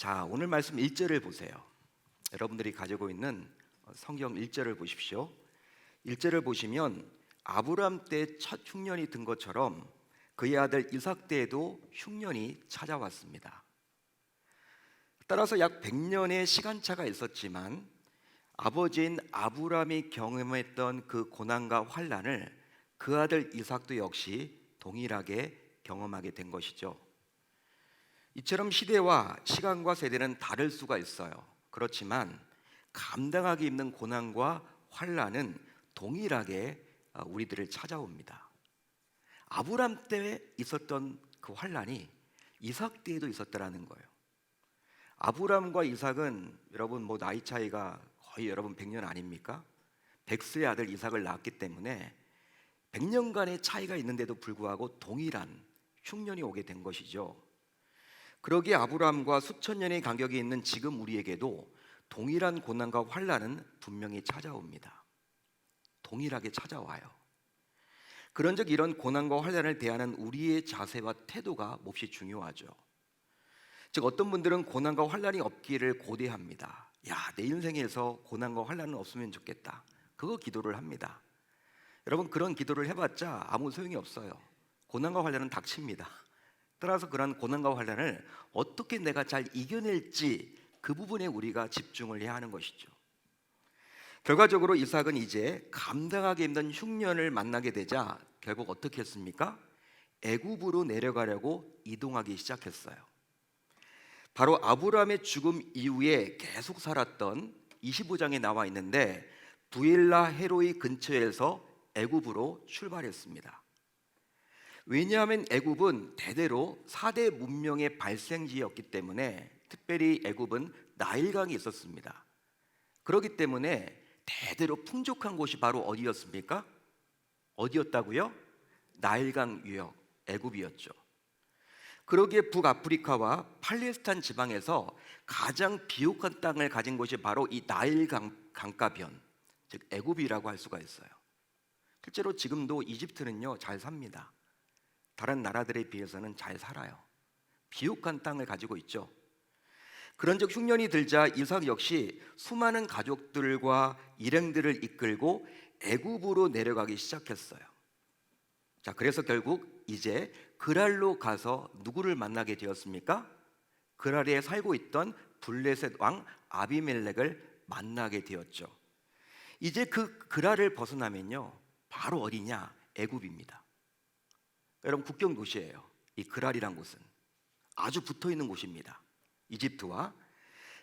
자, 오늘 말씀 1절을 보세요. 여러분들이 가지고 있는 성경 1절을 보십시오. 1절을 보시면 아브람 때 첫 흉년이 든 것처럼 그의 아들 이삭 때에도 흉년이 찾아왔습니다. 따라서 약 100년의 시간차가 있었지만 아버지인 아브람이 경험했던 그 고난과 환난을 그 아들 이삭도 역시 동일하게 경험하게 된 것이죠. 이처럼 시대와 시간과 세대는 다를 수가 있어요. 그렇지만 감당하기 힘든 고난과 환난은 동일하게 우리들을 찾아옵니다. 아브람 때 있었던 그 환난이 이삭 때에도 있었다라는 거예요. 아브람과 이삭은 여러분 나이 차이가 거의 여러분 100년 아닙니까? 백수의 아들 이삭을 낳았기 때문에 100년간의 차이가 있는데도 불구하고 동일한 흉년이 오게 된 것이죠. 그러기에 아브람과 수천 년의 간격이 있는 지금 우리에게도 동일한 고난과 환난은 분명히 찾아옵니다. 동일하게 찾아와요. 그런즉 이런 고난과 환난을 대하는 우리의 자세와 태도가 몹시 중요하죠. 즉 어떤 분들은 고난과 환난이 없기를 고대합니다. 내 인생에서 고난과 환난은 없으면 좋겠다. 그거 기도를 합니다. 여러분 그런 기도를 해봤자 아무 소용이 없어요. 고난과 환난은 닥칩니다. 따라서 그런 고난과 환난을 어떻게 내가 잘 이겨낼지 그 부분에 우리가 집중을 해야 하는 것이죠. 결과적으로 이삭은 이제 감당하기 힘든 흉년을 만나게 되자 결국 어떻게 했습니까? 애굽으로 내려가려고 이동하기 시작했어요. 바로 아브람의 죽음 이후에 계속 살았던 25장에 나와 있는데 부엘라 헤로이 근처에서 애굽으로 출발했습니다. 왜냐하면 애굽은 대대로 4대 문명의 발생지였기 때문에 특별히 애굽은 나일강이 있었습니다. 그렇기 때문에 대대로 풍족한 곳이 바로 어디였습니까? 어디였다고요? 나일강 유역, 애굽이었죠. 그러기에 북아프리카와 팔레스타인 지방에서 가장 비옥한 땅을 가진 곳이 바로 이 나일강 강가변, 즉 애굽이라고 할 수가 있어요. 실제로 지금도 이집트는요 잘 삽니다. 다른 나라들에 비해서는 잘 살아요. 비옥한 땅을 가지고 있죠. 그런즉 흉년이 들자 이삭 역시 수많은 가족들과 일행들을 이끌고 애굽으로 내려가기 시작했어요. 자, 그래서 결국 이제 그랄로 가서 누구를 만나게 되었습니까? 그랄에 살고 있던 블레셋 왕 아비멜렉을 만나게 되었죠. 이제 그 그랄을 벗어나면요 바로 어디냐? 애굽입니다. 여러분 국경 도시예요. 이 그랄이란 곳은 아주 붙어있는 곳입니다. 이집트와.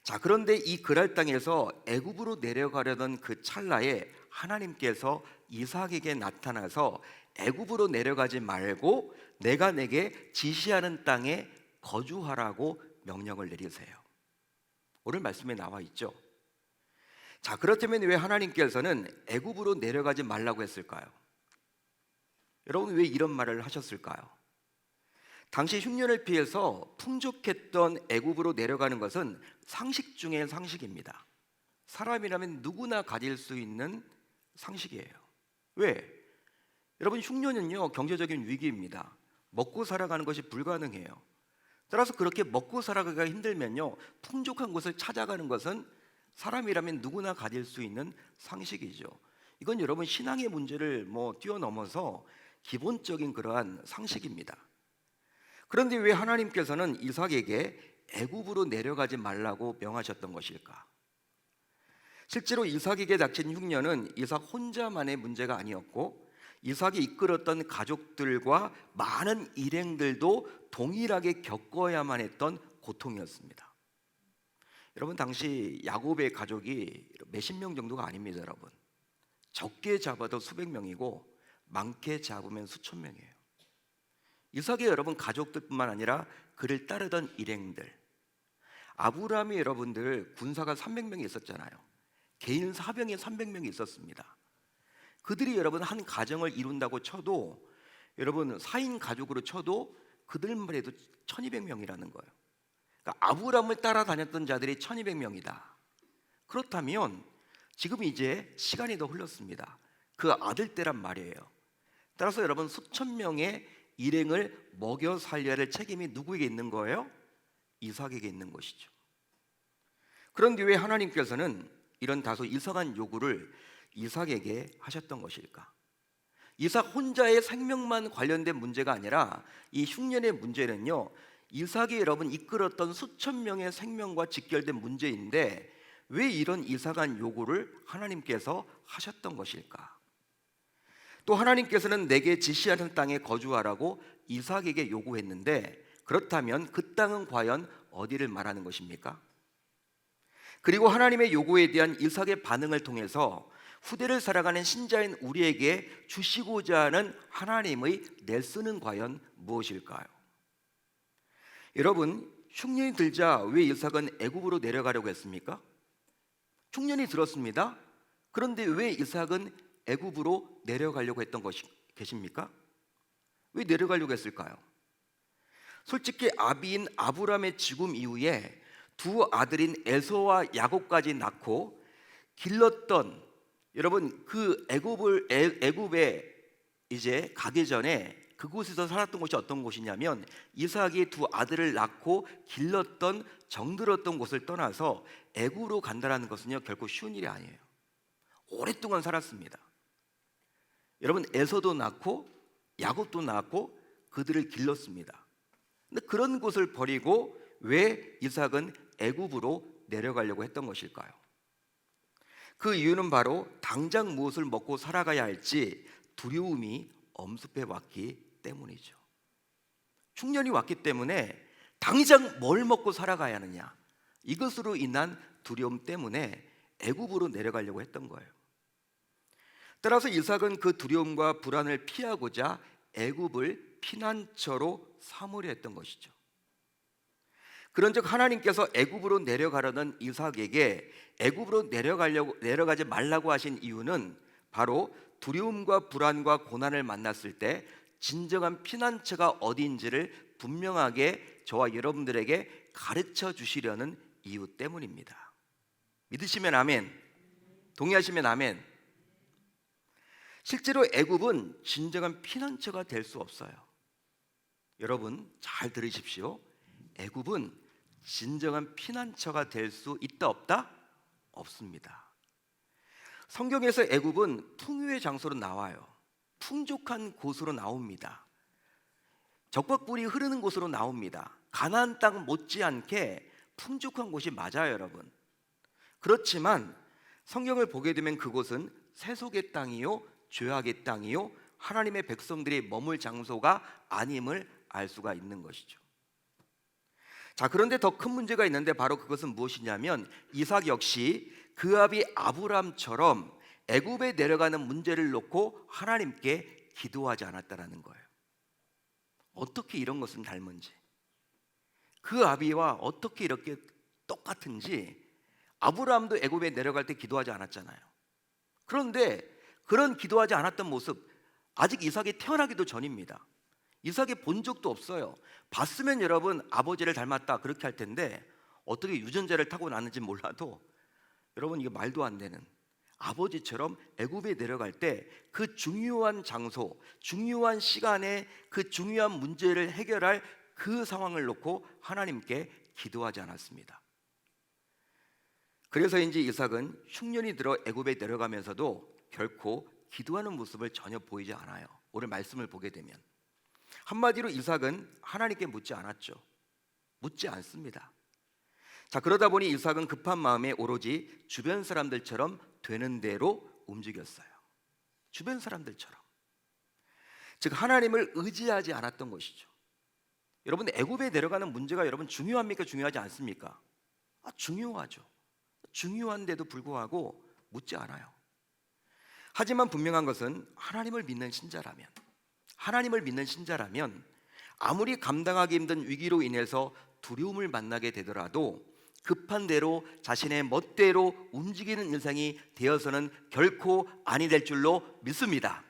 자, 그런데 이 그랄 땅에서 애굽으로 내려가려던 그 찰나에 하나님께서 이삭에게 나타나서 애굽으로 내려가지 말고 내가 내게 지시하는 땅에 거주하라고 명령을 내리세요. 오늘 말씀에 나와 있죠. 자, 그렇다면 왜 하나님께서는 애굽으로 내려가지 말라고 했을까요? 여러분 왜 이런 말을 하셨을까요? 당시 흉년을 피해서 풍족했던 애굽으로 내려가는 것은 상식 중의 상식입니다. 사람이라면 누구나 가질 수 있는 상식이에요. 왜? 여러분 흉년은요 경제적인 위기입니다. 먹고 살아가는 것이 불가능해요. 따라서 그렇게 먹고 살아가기가 힘들면요 풍족한 곳을 찾아가는 것은 사람이라면 누구나 가질 수 있는 상식이죠. 이건 여러분 신앙의 문제를 뛰어넘어서 기본적인 그러한 상식입니다. 그런데 왜 하나님께서는 이삭에게 애굽으로 내려가지 말라고 명하셨던 것일까? 실제로 이삭에게 닥친 흉년은 이삭 혼자만의 문제가 아니었고 이삭이 이끌었던 가족들과 많은 일행들도 동일하게 겪어야만 했던 고통이었습니다. 여러분 당시 야곱의 가족이 몇십 명 정도가 아닙니다. 여러분 적게 잡아도 수백 명이고 많게 잡으면 수천 명이에요. 이삭의 여러분 가족들뿐만 아니라 그를 따르던 일행들, 아브라함이 여러분들 군사가 300명이 있었잖아요. 개인 사병이 300명이 있었습니다. 그들이 여러분 한 가정을 이룬다고 쳐도 여러분 4인 가족으로 쳐도 그들만 해도 1200명이라는 거예요. 그러니까 아브라함을 따라다녔던 자들이 1200명이다. 그렇다면 지금 이제 시간이 더 흘렀습니다. 그 아들 때란 말이에요. 따라서 여러분 수천 명의 일행을 먹여 살려야 할 책임이 누구에게 있는 거예요? 이삭에게 있는 것이죠. 그런데 왜 하나님께서는 이런 다소 이상한 요구를 이삭에게 하셨던 것일까? 이삭 혼자의 생명만 관련된 문제가 아니라 이 흉년의 문제는요, 이삭이 여러분 이끌었던 수천 명의 생명과 직결된 문제인데 왜 이런 이상한 요구를 하나님께서 하셨던 것일까? 또 하나님께서는 내게 지시하는 땅에 거주하라고 이삭에게 요구했는데 그렇다면 그 땅은 과연 어디를 말하는 것입니까? 그리고 하나님의 요구에 대한 이삭의 반응을 통해서 후대를 살아가는 신자인 우리에게 주시고자 하는 하나님의 레슨은 과연 무엇일까요? 여러분, 흉년이 들자 왜 이삭은 애굽으로 내려가려고 했습니까? 흉년이 들었습니다. 그런데 왜 이삭은 애굽으로 내려가려고 했던 것이 계십니까? 왜 내려가려고 했을까요? 솔직히 아비인 아브람의 죽음 이후에 두 아들인 에서와 야곱까지 낳고 길렀던, 여러분 그 애굽에 이제 가기 전에 그곳에서 살았던 곳이 어떤 곳이냐면 이삭이 두 아들을 낳고 길렀던 정들었던 곳을 떠나서 애굽으로 간다는 것은요 결코 쉬운 일이 아니에요. 오랫동안 살았습니다. 여러분 에서도 낳고 야곱도 낳고 그들을 길렀습니다. 근데 그런 곳을 버리고 왜 이삭은 애굽으로 내려가려고 했던 것일까요? 그 이유는 바로 당장 무엇을 먹고 살아가야 할지 두려움이 엄습해 왔기 때문이죠. 흉년이 왔기 때문에 당장 뭘 먹고 살아가야 하느냐, 이것으로 인한 두려움 때문에 애굽으로 내려가려고 했던 거예요. 따라서 이삭은 그 두려움과 불안을 피하고자 애굽을 피난처로 삼으려 했던 것이죠. 그런즉 하나님께서 애굽으로 내려가려는 이삭에게 애굽으로 내려가지 말라고 하신 이유는 바로 두려움과 불안과 고난을 만났을 때 진정한 피난처가 어디인지를 분명하게 저와 여러분들에게 가르쳐 주시려는 이유 때문입니다. 믿으시면 아멘, 동의하시면 아멘. 실제로 애굽은 진정한 피난처가 될 수 없어요. 여러분 잘 들으십시오. 애굽은 진정한 피난처가 될 수 있다 없다? 없습니다. 성경에서 애굽은 풍요의 장소로 나와요. 풍족한 곳으로 나옵니다. 적과 꿀이 흐르는 곳으로 나옵니다. 가나안 땅 못지않게 풍족한 곳이 맞아요, 여러분. 그렇지만 성경을 보게 되면 그곳은 세속의 땅이요, 죄악의 땅이요, 하나님의 백성들이 머물 장소가 아님을 알 수가 있는 것이죠. 자, 그런데 더 큰 문제가 있는데 바로 그것은 무엇이냐면 이삭 역시 그 아비 아브람처럼 애굽에 내려가는 문제를 놓고 하나님께 기도하지 않았다라는 거예요. 어떻게 이런 것은 닮은지, 그 아비와 어떻게 이렇게 똑같은지. 아브람도 애굽에 내려갈 때 기도하지 않았잖아요. 그런데 그런 기도하지 않았던 모습, 아직 이삭이 태어나기도 전입니다. 이삭이 본 적도 없어요. 봤으면 여러분 아버지를 닮았다 그렇게 할 텐데 어떻게 유전자를 타고 났는지 몰라도 여러분 이게 말도 안 되는, 아버지처럼 애굽에 내려갈 때 그 중요한 장소, 중요한 시간에 그 중요한 문제를 해결할 그 상황을 놓고 하나님께 기도하지 않았습니다. 그래서인지 이삭은 흉년이 들어 애굽에 내려가면서도 결코 기도하는 모습을 전혀 보이지 않아요. 오늘 말씀을 보게 되면 한마디로 이삭은 하나님께 묻지 않았죠. 묻지 않습니다. 자, 그러다 보니 이삭은 급한 마음에 오로지 주변 사람들처럼 되는 대로 움직였어요. 주변 사람들처럼, 즉 하나님을 의지하지 않았던 것이죠. 여러분 애굽에 내려가는 문제가 여러분 중요합니까? 중요하지 않습니까? 중요하죠. 중요한데도 불구하고 묻지 않아요. 하지만 분명한 것은 하나님을 믿는 신자라면 아무리 감당하기 힘든 위기로 인해서 두려움을 만나게 되더라도 급한 대로 자신의 멋대로 움직이는 인생이 되어서는 결코 아니 될 줄로 믿습니다.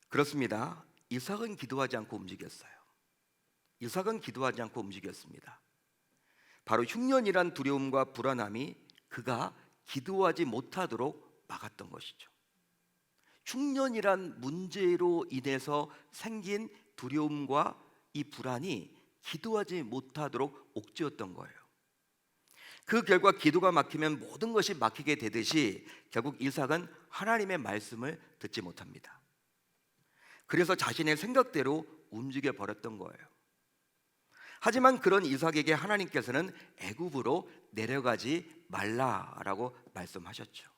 그렇습니다. 이삭은 기도하지 않고 움직였어요. 바로 흉년이란 두려움과 불안함이 그가 기도하지 못하도록 막았던 것이죠. 흉년이란 문제로 인해서 생긴 두려움과 이 불안이 기도하지 못하도록 옥죄었던 거예요. 그 결과 기도가 막히면 모든 것이 막히게 되듯이 결국 이삭은 하나님의 말씀을 듣지 못합니다. 그래서 자신의 생각대로 움직여 버렸던 거예요. 하지만 그런 이삭에게 하나님께서는 애굽으로 내려가지 말라라고 말씀하셨죠.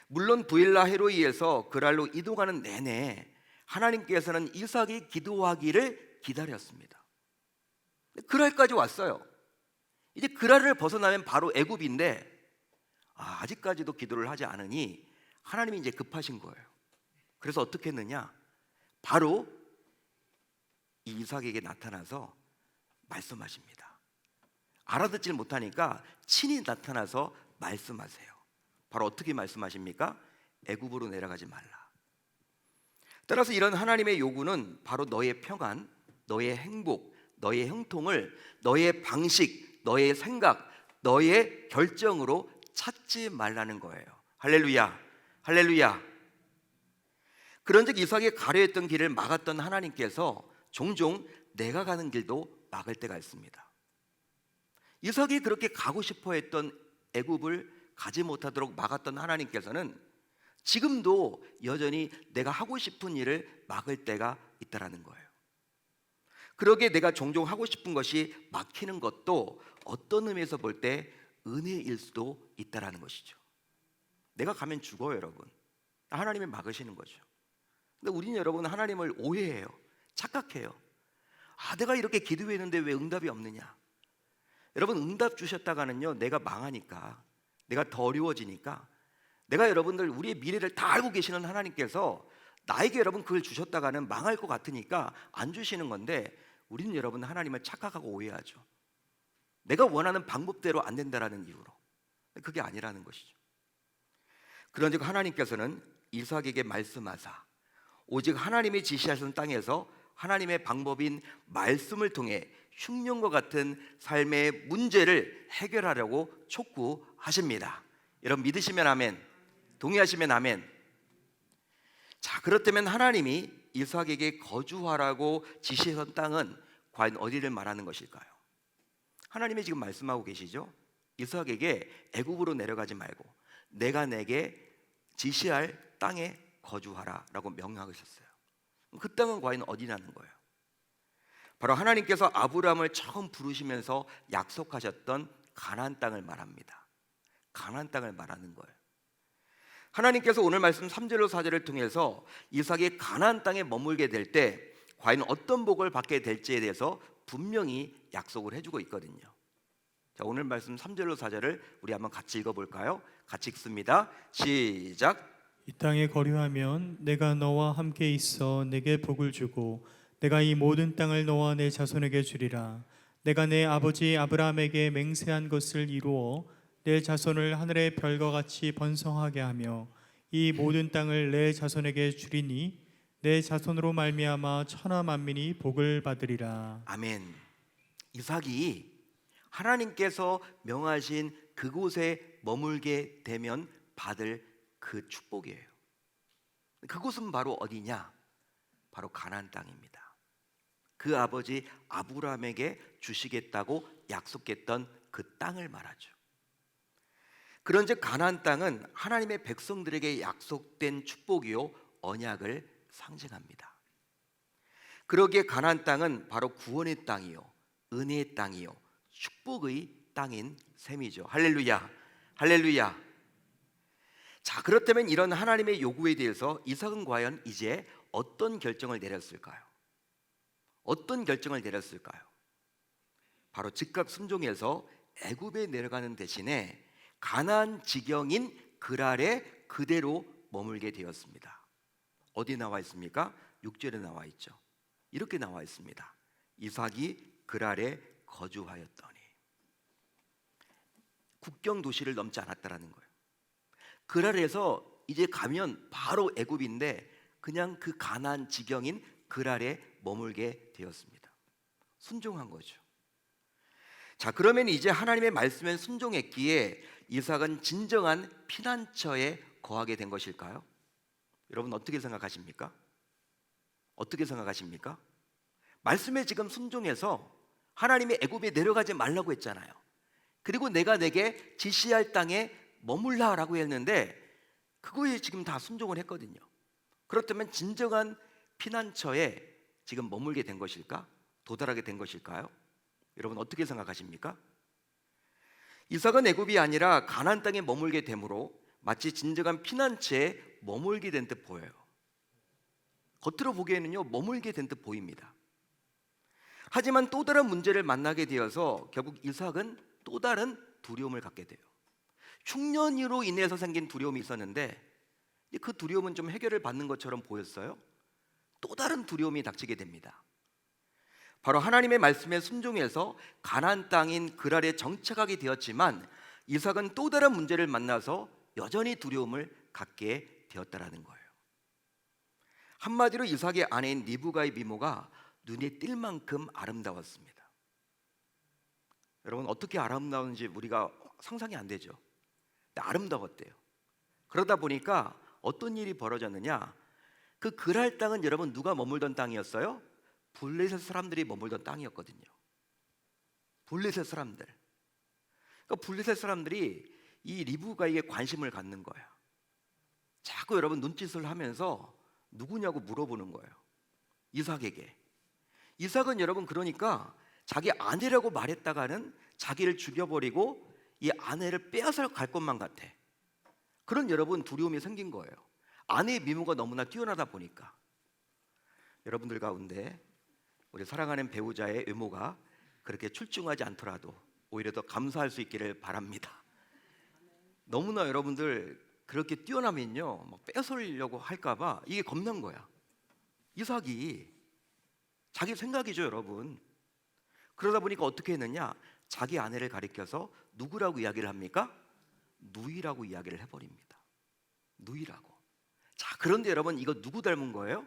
물론 부엘라 헤로이에서 그랄로 이동하는 내내 하나님께서는 이삭이 기도하기를 기다렸습니다. 그랄까지 왔어요. 이제 그랄을 벗어나면 바로 애굽인데 아직까지도 기도를 하지 않으니 하나님이 이제 급하신 거예요. 그래서 어떻게 했느냐? 바로 이 이삭에게 나타나서 말씀하십니다. 알아듣질 못하니까 친히 나타나서 말씀하세요. 바로 어떻게 말씀하십니까? 애굽으로 내려가지 말라. 따라서 이런 하나님의 요구는 바로 너의 평안, 너의 행복, 너의 형통을 너의 방식, 너의 생각, 너의 결정으로 찾지 말라는 거예요. 할렐루야, 할렐루야. 그런즉 이삭이 가려 했던 길을 막았던 하나님께서 종종 내가 가는 길도 막을 때가 있습니다. 이삭이 그렇게 가고 싶어 했던 애굽을 가지 못하도록 막았던 하나님께서는 지금도 여전히 내가 하고 싶은 일을 막을 때가 있다라는 거예요. 그러기에 내가 종종 하고 싶은 것이 막히는 것도 어떤 의미에서 볼 때 은혜일 수도 있다라는 것이죠. 내가 가면 죽어요, 여러분. 하나님이 막으시는 거죠. 근데 우리는 여러분 하나님을 오해해요. 착각해요. 내가 이렇게 기도했는데 왜 응답이 없느냐? 여러분 응답 주셨다가는요, 내가 망하니까, 내가 더 어려워지니까, 내가 여러분들 우리의 미래를 다 알고 계시는 하나님께서 나에게 여러분 그걸 주셨다가는 망할 것 같으니까 안 주시는 건데, 우리는 여러분 하나님을 착각하고 오해하죠. 내가 원하는 방법대로 안 된다라는 이유로. 그게 아니라는 것이죠. 그런즉 하나님께서는 이삭에게 말씀하사 오직 하나님이 지시하신 땅에서 하나님의 방법인 말씀을 통해 흉년과 같은 삶의 문제를 해결하려고 촉구하십니다. 여러분 믿으시면 아멘, 동의하시면 아멘. 자, 그렇다면 하나님이 이삭에게 거주하라고 지시하신 땅은 과연 어디를 말하는 것일까요? 하나님이 지금 말씀하고 계시죠. 이삭에게 애굽으로 내려가지 말고 내가 내게 지시할 땅에 거주하라라고 명령하셨어요. 그 땅은 과연 어디라는 거예요? 바로 하나님께서 아브라함을 처음 부르시면서 약속하셨던 가나안 땅을 말합니다. 가나안 땅을 말하는 거예요. 하나님께서 오늘 말씀 3절로 4절을 통해서 이삭이 가나안 땅에 머물게 될 때 과연 어떤 복을 받게 될지에 대해서 분명히 약속을 해주고 있거든요. 자, 오늘 말씀 3절로 4절을 우리 한번 같이 읽어볼까요? 같이 읽습니다. 시작. 이 땅에 거류하면 내가 너와 함께 있어 내게 복을 주고 내가 이 모든 땅을 너와 내 자손에게 주리라. 내가 내 아버지 아브라함에게 맹세한 것을 이루어 내 자손을 하늘의 별과 같이 번성하게 하며 이 모든 땅을 내 자손에게 주리니 내 자손으로 말미암아 천하 만민이 복을 받으리라. 아멘. 이삭이 하나님께서 명하신 그곳에 머물게 되면 받을 그 축복이에요. 그곳은 바로 어디냐? 바로 가나안 땅입니다. 그 아버지 아브라함에게 주시겠다고 약속했던 그 땅을 말하죠. 그런즉 가나안 땅은 하나님의 백성들에게 약속된 축복이요 언약을 상징합니다. 그러기에 가나안 땅은 바로 구원의 땅이요 은혜의 땅이요 축복의 땅인 셈이죠. 할렐루야, 할렐루야. 자, 그렇다면 이런 하나님의 요구에 대해서 이삭은 과연 이제 어떤 결정을 내렸을까요? 어떤 결정을 내렸을까요? 바로 즉각 순종해서 애굽에 내려가는 대신에 가나안 지경인 그랄에 그대로 머물게 되었습니다. 어디 나와 있습니까? 6절에 나와 있죠. 이렇게 나와 있습니다. 이삭이 그랄에 거주하였더니. 국경 도시를 넘지 않았다라는 거예요. 그랄에서 이제 가면 바로 애굽인데 그냥 그 가나안 지경인 그랄에 머물게 되었습니다. 순종한 거죠. 자, 그러면 이제 하나님의 말씀에 순종했기에 이삭은 진정한 피난처에 거하게 된 것일까요? 여러분 어떻게 생각하십니까? 어떻게 생각하십니까? 말씀에 지금 순종해서 하나님의 애굽에 내려가지 말라고 했잖아요. 그리고 내가 내게 지시할 땅에 머물라라고 했는데 그거에 지금 다 순종을 했거든요. 그렇다면 진정한 피난처에 지금 머물게 된 것일까? 도달하게 된 것일까요? 여러분 어떻게 생각하십니까? 이삭은 애굽이 아니라 가나안 땅에 머물게 되므로 마치 진정한 피난처에 머물게 된 듯 보여요. 겉으로 보기에는요, 머물게 된 듯 보입니다. 하지만 또 다른 문제를 만나게 되어서 결국 이삭은 또 다른 두려움을 갖게 돼요. 흉년으로 인해서 생긴 두려움이 있었는데 그 두려움은 좀 해결을 받는 것처럼 보였어요. 또 다른 두려움이 닥치게 됩니다. 바로 하나님의 말씀에 순종해서 가나안 땅인 그랄에 정착하게 되었지만 이삭은 또 다른 문제를 만나서 여전히 두려움을 갖게 되었다라는 거예요. 한마디로 이삭의 아내인 리브가의 미모가 눈에 띌 만큼 아름다웠습니다. 여러분 어떻게 아름다운지 우리가 상상이 안 되죠. 근데 아름다웠대요. 그러다 보니까 어떤 일이 벌어졌느냐, 그 그랄 땅은 여러분 누가 머물던 땅이었어요? 블레셋 사람들이 머물던 땅이었거든요. 블레셋 사람들. 그러니까 블레셋 사람들이 이 리브가에게 관심을 갖는 거예요. 자꾸 여러분 눈짓을 하면서 누구냐고 물어보는 거예요. 이삭에게. 이삭은 여러분 그러니까 자기 아내라고 말했다가는 자기를 죽여버리고 이 아내를 빼앗아 갈 것만 같아. 그런 여러분 두려움이 생긴 거예요. 아내의 미모가 너무나 뛰어나다 보니까. 여러분들 가운데 우리 사랑하는 배우자의 외모가 그렇게 출중하지 않더라도 오히려 더 감사할 수 있기를 바랍니다. 너무나 여러분들 그렇게 뛰어나면요 막 뺏어려고 할까봐 이게 겁난 거야. 이삭이 자기 생각이죠 여러분. 그러다 보니까 어떻게 했느냐, 자기 아내를 가리켜서 누구라고 이야기를 합니까? 누이라고 이야기를 해버립니다. 누이라고. 자, 그런데 여러분 이거 누구 닮은 거예요?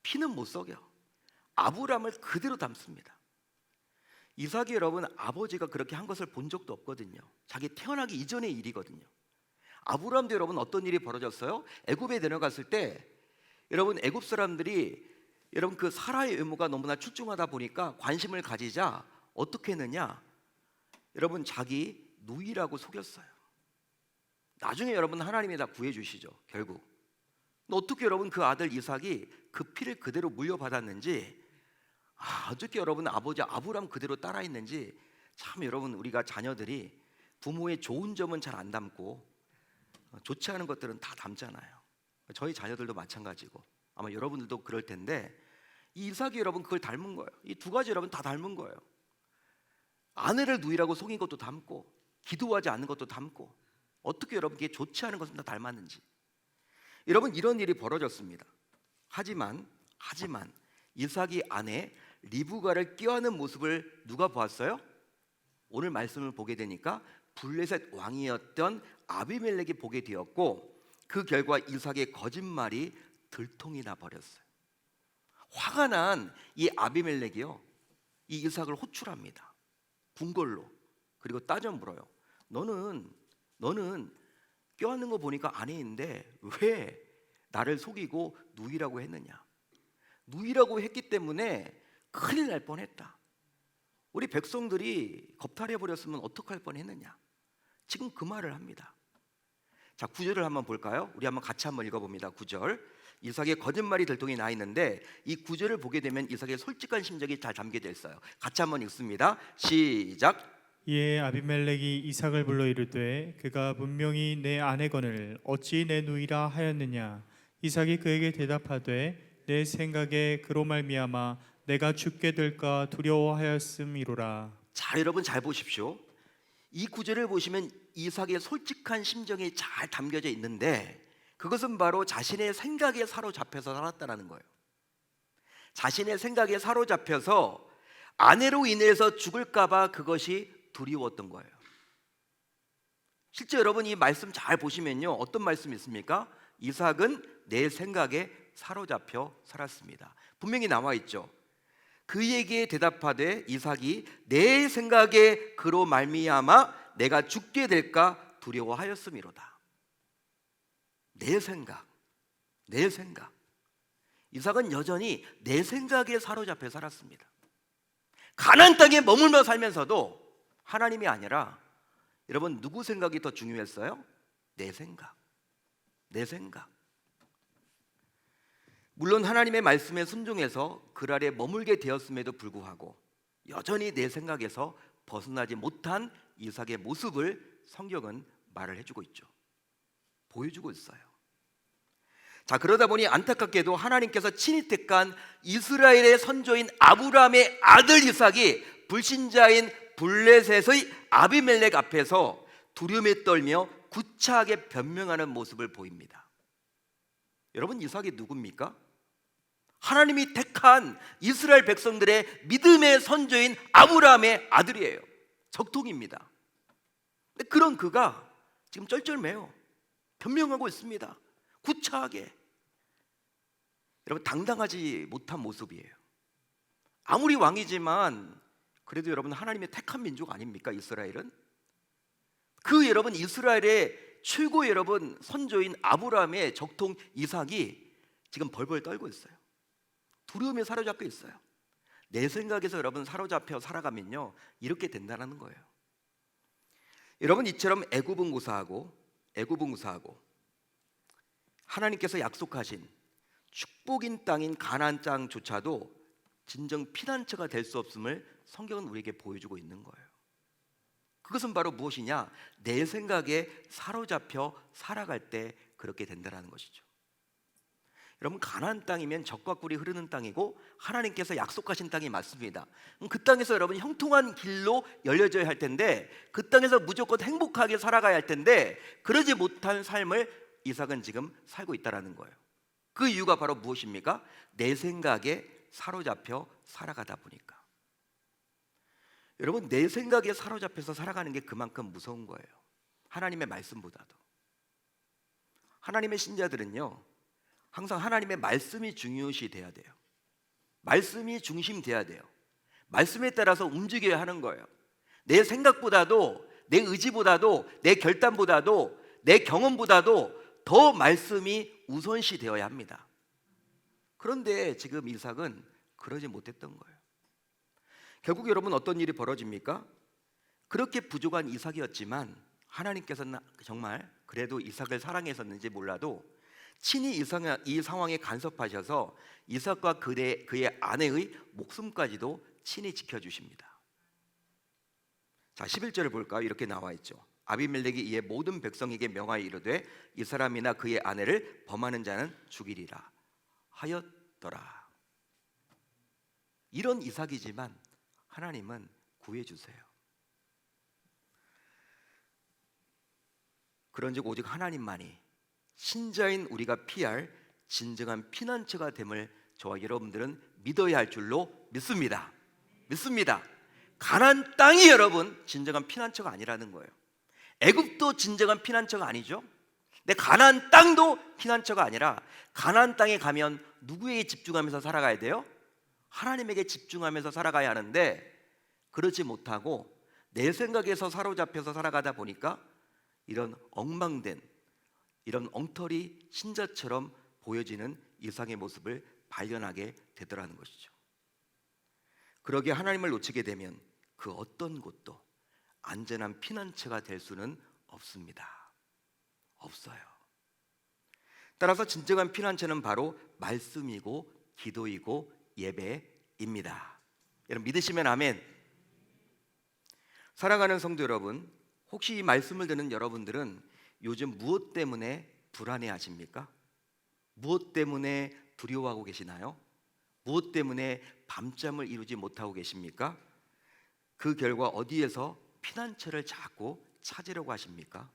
피는 못 속여. 아브라함을 그대로 닮습니다. 이삭이 여러분 아버지가 그렇게 한 것을 본 적도 없거든요. 자기 태어나기 이전의 일이거든요. 아브라함도 여러분 어떤 일이 벌어졌어요? 애굽에 내려갔을 때 여러분 애굽 사람들이 여러분 그 사라의 외모가 너무나 출중하다 보니까 관심을 가지자 어떻게 했느냐, 여러분 자기 누이라고 속였어요. 나중에 여러분 하나님이 다 구해주시죠 결국. 근데 어떻게 여러분 그 아들 이삭이 그 피를 그대로 물려받았는지, 어떻게 여러분 아버지 아브라함 그대로 따라했는지, 참 여러분 우리가 자녀들이 부모의 좋은 점은 잘 안 담고 좋지 않은 것들은 다 담잖아요. 저희 자녀들도 마찬가지고 아마 여러분들도 그럴 텐데 이 이삭이 여러분 그걸 닮은 거예요. 이 두 가지 여러분 다 닮은 거예요. 아내를 누이라고 속인 것도 닮고 기도하지 않는 것도 닮고, 어떻게 여러분 이게 좋지 않은 것은 다 닮았는지. 여러분 이런 일이 벌어졌습니다. 하지만 이삭이 아내 리브가를 껴안는 모습을 누가 보았어요? 오늘 말씀을 보게 되니까 블레셋 왕이었던 아비멜렉이 보게 되었고, 그 결과 이삭의 거짓말이 들통이 나 버렸어요. 화가 난 이 아비멜렉이요 이 이삭을 호출합니다. 궁궐로. 그리고 따져 물어요. 너는 껴안는 거 보니까 아내인데 왜 나를 속이고 누이라고 했느냐. 누이라고 했기 때문에 큰일 날 뻔했다. 우리 백성들이 겁탈해버렸으면 어떡할 뻔했느냐. 지금 그 말을 합니다. 자, 9절을 한번 볼까요? 우리 한번 같이 한번 읽어봅니다. 9절. 이삭의 거짓말이 들통이 나 있는데 이 9절을 보게 되면 이삭의 솔직한 심정이 잘 담겨져 있어요. 같이 한번 읽습니다. 시작. 이에 아비멜렉이 이삭을 불러 이르되 그가 분명히 내 아내거늘 어찌 내 누이라 하였느냐. 이삭이 그에게 대답하되 내 생각에 그로 말미암아 내가 죽게 될까 두려워하였음이로라. 자, 여러분 잘 보십시오. 이 구절을 보시면 이삭의 솔직한 심정이 잘 담겨져 있는데 그것은 바로 자신의 생각에 사로잡혀서 살았다는 거예요. 자신의 생각에 사로잡혀서 아내로 인해서 죽을까 봐 그것이 두려웠던 거예요. 실제 여러분 이 말씀 잘 보시면요 어떤 말씀이 있습니까? 이삭은 내 생각에 사로잡혀 살았습니다. 분명히 나와 있죠. 그에게 대답하되 이삭이 내 생각에 그로 말미암아 내가 죽게 될까 두려워하였음이로다. 내 생각. 이삭은 여전히 내 생각에 사로잡혀 살았습니다. 가나안 땅에 머물며 살면서도 하나님이 아니라 여러분 누구 생각이 더 중요했어요? 내 생각. 내 생각. 물론 하나님의 말씀에 순종해서 그 아래 머물게 되었음에도 불구하고 여전히 내 생각에서 벗어나지 못한 이삭의 모습을 성경은 말을 해주고 있죠. 보여주고 있어요. 자, 그러다 보니 안타깝게도 하나님께서 친히 택한 이스라엘의 선조인 아브라함의 아들 이삭이 불신자인 블레셋의 아비멜렉 앞에서 두려움에 떨며 구차하게 변명하는 모습을 보입니다. 여러분, 이삭이 누굽니까? 하나님이 택한 이스라엘 백성들의 믿음의 선조인 아브라함의 아들이에요. 적통입니다. 그런 그가 지금 쩔쩔매요. 변명하고 있습니다. 구차하게. 여러분, 당당하지 못한 모습이에요. 아무리 왕이지만 그래도 여러분 하나님의 택한 민족 아닙니까? 이스라엘은. 그 여러분 이스라엘의 최고 여러분 선조인 아브라함의 적통 이삭이 지금 벌벌 떨고 있어요. 두려움에 사로잡혀 있어요. 내 생각에서 여러분 사로잡혀 살아가면요 이렇게 된다는 거예요. 여러분, 이처럼 애굽은 무사하고 하나님께서 약속하신 축복인 땅인 가나안 땅조차도 진정 피난처가 될 수 없음을 성경은 우리에게 보여주고 있는 거예요. 그것은 바로 무엇이냐? 내 생각에 사로잡혀 살아갈 때 그렇게 된다는 것이죠. 여러분, 가나안 땅이면 젖과 꿀이 흐르는 땅이고 하나님께서 약속하신 땅이 맞습니다. 그 땅에서 여러분 형통한 길로 열려져야 할 텐데, 그 땅에서 무조건 행복하게 살아가야 할 텐데 그러지 못한 삶을 이삭은 지금 살고 있다는 거예요. 그 이유가 바로 무엇입니까? 내 생각에 사로잡혀 살아가다 보니까. 여러분, 내 생각에 사로잡혀서 살아가는 게 그만큼 무서운 거예요. 하나님의 말씀보다도. 하나님의 신자들은요 항상 하나님의 말씀이 중요시 돼야 돼요. 말씀이 중심돼야 돼요. 말씀에 따라서 움직여야 하는 거예요. 내 생각보다도, 내 의지보다도, 내 결단보다도, 내 경험보다도 더 말씀이 우선시 되어야 합니다. 그런데 지금 이삭은 그러지 못했던 거예요. 결국 여러분 어떤 일이 벌어집니까? 그렇게 부족한 이삭이었지만 하나님께서는 정말 그래도 이삭을 사랑했었는지 몰라도 친히 이 상황에 간섭하셔서 이삭과 그의 아내의 목숨까지도 친히 지켜주십니다. 자, 11절을 볼까요? 이렇게 나와 있죠. 아비멜렉이 이에 모든 백성에게 명하여 이르되 이 사람이나 그의 아내를 범하는 자는 죽이리라 하였더라. 이런 이삭이지만 하나님은 구해주세요. 그런즉 오직 하나님만이 신자인 우리가 피할 진정한 피난처가 됨을 저와 여러분들은 믿어야 할 줄로 믿습니다. 가나안 땅이 여러분 진정한 피난처가 아니라는 거예요. 애굽도 진정한 피난처가 아니죠. 근데 가나안 땅도 피난처가 아니라 가나안 땅에 가면 누구에게 집중하면서 살아가야 돼요? 하나님에게 집중하면서 살아가야 하는데 그렇지 못하고 내 생각에서 사로잡혀서 살아가다 보니까 이런 엉망된, 이런 엉터리 신자처럼 보여지는 이삭의 모습을 발견하게 되더라는 것이죠. 그러기에 하나님을 놓치게 되면 그 어떤 곳도 안전한 피난처가 될 수는 없습니다. 없어요. 따라서 진정한 피난처는 바로 말씀이고 기도이고 예배입니다. 여러분 믿으시면 아멘. 사랑하는 성도 여러분, 혹시 이 말씀을 듣는 여러분들은 요즘 무엇 때문에 불안해하십니까? 무엇 때문에 두려워하고 계시나요? 무엇 때문에 밤잠을 이루지 못하고 계십니까? 그 결과 어디에서 피난처를 자꾸 찾으려고 하십니까?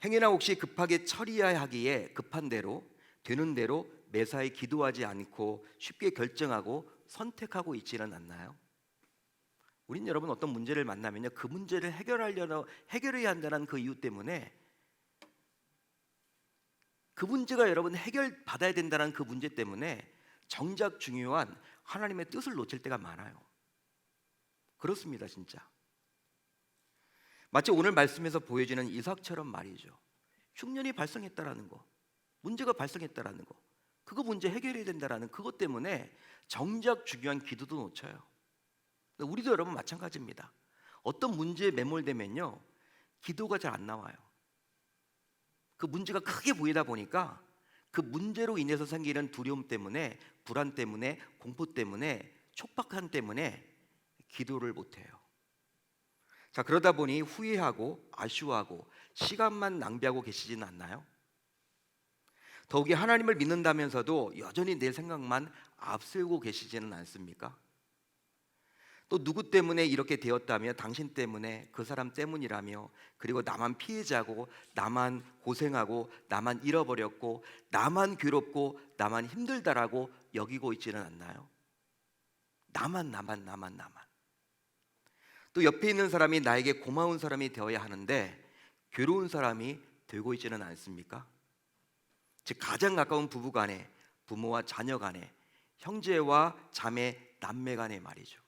행여나 혹시 급하게 처리해야 하기에 급한 대로 되는 대로 매사에 기도하지 않고 쉽게 결정하고 선택하고 있지는 않나요? 우린 여러분 어떤 문제를 만나면요 그 문제를 해결해야 한다는 그 이유 때문에 그 문제가 여러분 해결받아야 된다는 그 문제 때문에 정작 중요한 하나님의 뜻을 놓칠 때가 많아요. 그렇습니다, 진짜. 마치 오늘 말씀에서 보여지는 이삭처럼 말이죠. 흉년이 발생했다라는 거, 문제가 발생했다라는 거, 그거 문제 해결해야 된다라는 그것 때문에 정작 중요한 기도도 놓쳐요. 우리도 여러분 마찬가지입니다. 어떤 문제에 매몰되면요, 기도가 잘 안 나와요. 그 문제가 크게 보이다 보니까 그 문제로 인해서 생기는 두려움 때문에, 불안 때문에, 공포 때문에, 촉박함 때문에 기도를 못해요. 자, 그러다 보니 후회하고 아쉬워하고 시간만 낭비하고 계시지는 않나요? 더욱이 하나님을 믿는다면서도 여전히 내 생각만 앞세우고 계시지는 않습니까? 또 누구 때문에 이렇게 되었다며, 당신 때문에, 그 사람 때문이라며, 그리고 나만 피해자고, 나만 고생하고, 나만 잃어버렸고, 나만 괴롭고, 나만 힘들다라고 여기고 있지는 않나요? 나만. 또 옆에 있는 사람이 나에게 고마운 사람이 되어야 하는데 괴로운 사람이 되고 있지는 않습니까? 즉, 가장 가까운 부부 간에, 부모와 자녀 간에, 형제와 자매, 남매 간에 말이죠.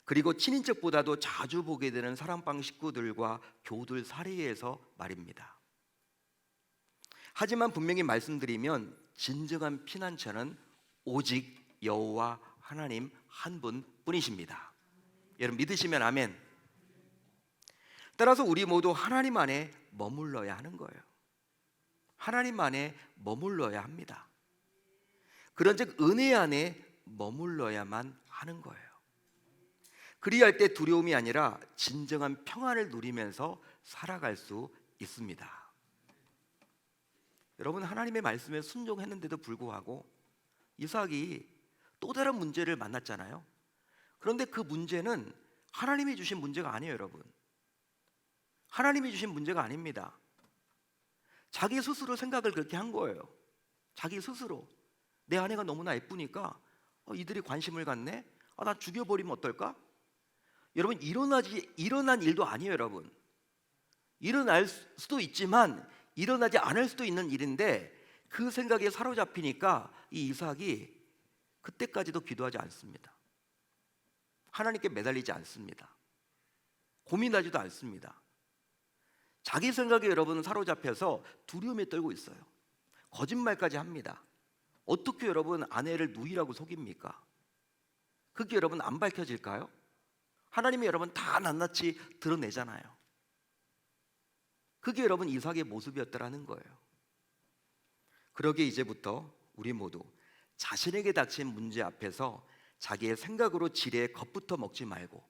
그리고 친인척보다도 자주 보게 되는 사랑방 식구들과 교우들 사이에서 말입니다. 하지만 분명히 말씀드리면 진정한 피난처는 오직 여호와 하나님 한 분뿐이십니다. 여러분 믿으시면 아멘. 따라서 우리 모두 하나님 안에 머물러야 하는 거예요. 하나님 안에 머물러야 합니다. 그런즉 은혜 안에 머물러야만 하는 거예요. 그리할 때 두려움이 아니라 진정한 평안을 누리면서 살아갈 수 있습니다. 여러분, 하나님의 말씀에 순종했는데도 불구하고 이삭이 또 다른 문제를 만났잖아요. 그런데 그 문제는 하나님이 주신 문제가 아니에요, 여러분. 하나님이 주신 문제가 아닙니다. 자기 스스로 생각을 그렇게 한 거예요. 자기 스스로. 내 아내가 너무나 예쁘니까 이들이 관심을 갖네? 나 죽여버리면 어떨까? 여러분, 일어난 일도 아니에요, 여러분. 일어날 수도 있지만 일어나지 않을 수도 있는 일인데 그 생각에 사로잡히니까 이 이삭이 그때까지도 기도하지 않습니다. 하나님께 매달리지 않습니다. 고민하지도 않습니다. 자기 생각에 여러분 사로잡혀서 두려움에 떨고 있어요. 거짓말까지 합니다. 어떻게 여러분 아내를 누이라고 속입니까? 그게 여러분 안 밝혀질까요? 하나님이 여러분 다 낱낱이 드러내잖아요. 그게 여러분 이삭의 모습이었더라는 거예요. 그러기에 이제부터 우리 모두 자신에게 닥친 문제 앞에서 자기의 생각으로 지레 겁부터 먹지 말고,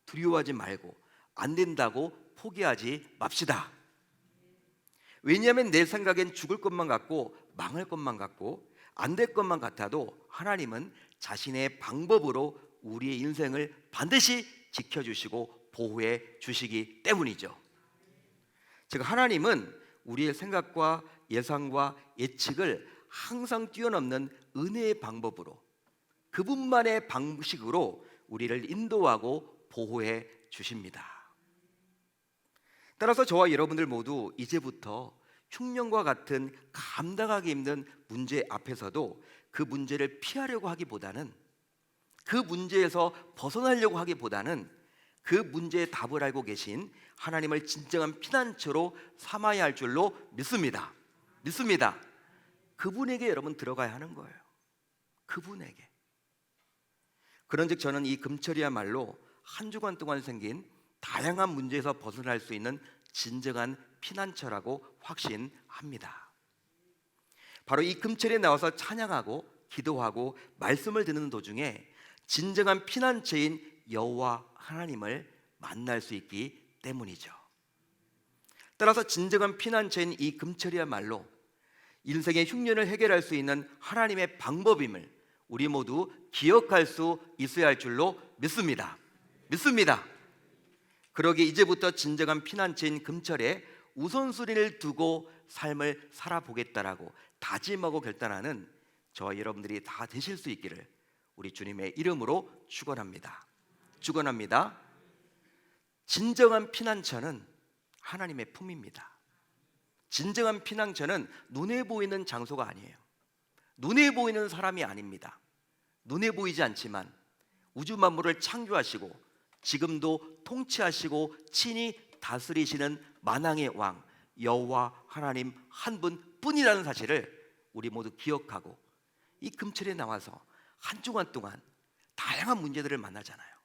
두려워하지 말고, 안 된다고 포기하지 맙시다. 왜냐하면 내 생각엔 죽을 것만 같고, 망할 것만 같고, 안 될 것만 같아도 하나님은 자신의 방법으로 우리의 인생을 반드시 지켜주시고 보호해 주시기 때문이죠. 즉, 하나님은 우리의 생각과 예상과 예측을 항상 뛰어넘는 은혜의 방법으로, 그분만의 방식으로 우리를 인도하고 보호해 주십니다. 따라서 저와 여러분들 모두 이제부터 흉년과 같은 감당하기 힘든 문제 앞에서도 그 문제를 피하려고 하기보다는, 그 문제에서 벗어나려고 하기보다는 그 문제의 답을 알고 계신 하나님을 진정한 피난처로 삼아야 할 줄로 믿습니다. 그분에게 여러분 들어가야 하는 거예요. 그분에게. 그런즉 저는 이 금철이야말로 한 주간 동안 생긴 다양한 문제에서 벗어날 수 있는 진정한 피난처라고 확신합니다. 바로 이 금철에 나와서 찬양하고 기도하고 말씀을 듣는 도중에 진정한 피난처인 여호와 하나님을 만날 수 있기 때문이죠. 따라서 진정한 피난처인 이 금철이야말로 인생의 흉년을 해결할 수 있는 하나님의 방법임을 우리 모두 기억할 수 있어야 할 줄로 믿습니다. 그러기에 이제부터 진정한 피난처인 금철에 우선순위를 두고 삶을 살아보겠다라고 다짐하고 결단하는 저와 여러분들이 다 되실 수 있기를 우리 주님의 이름으로 축원합니다. 진정한 피난처는 하나님의 품입니다. 진정한 피난처는 눈에 보이는 장소가 아니에요. 눈에 보이는 사람이 아닙니다. 눈에 보이지 않지만 우주 만물을 창조하시고 지금도 통치하시고 친히 다스리시는 만왕의 왕 여호와 하나님 한 분뿐이라는 사실을 우리 모두 기억하고 이 금철에 나와서 한 주간 동안 다양한 문제들을 만나잖아요.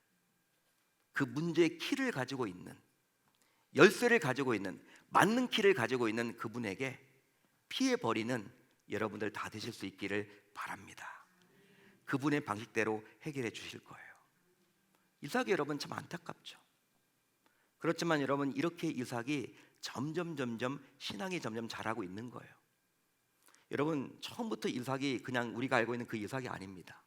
그 문제의 키를 가지고 있는, 열쇠를 가지고 있는, 맞는 키를 가지고 있는 그분에게 피해 버리는 여러분들 다 되실 수 있기를 바랍니다. 그분의 방식대로 해결해 주실 거예요. 이삭이 여러분 참 안타깝죠. 그렇지만 여러분 이렇게 이삭이 점점 신앙이 점점 자라고 있는 거예요. 여러분 처음부터 이삭이 그냥 우리가 알고 있는 그 이삭이 아닙니다.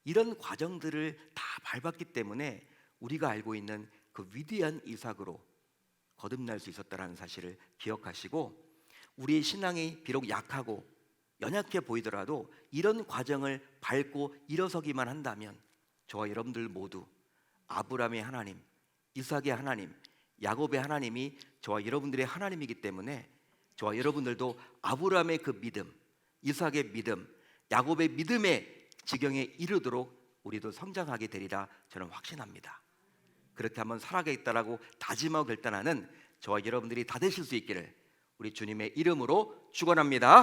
이런 과정들을 다 밟았기 때문에 우리가 알고 있는 그 위대한 이삭으로 거듭날 수 있었다는 사실을 기억하시고, 우리의 신앙이 비록 약하고 연약해 보이더라도 이런 과정을 밟고 일어서기만 한다면 저와 여러분들 모두 아브라함의 하나님, 이삭의 하나님, 야곱의 하나님이 저와 여러분들의 하나님이기 때문에 저와 여러분들도 아브라함의 그 믿음, 이삭의 믿음, 야곱의 믿음의 지경에 이르도록 우리도 성장하게 되리라 저는 확신합니다. 그렇게 한번 살아가겠다라고 다짐하고 결단하는 저와 여러분들이 다 되실 수 있기를 우리 주님의 이름으로 축원합니다.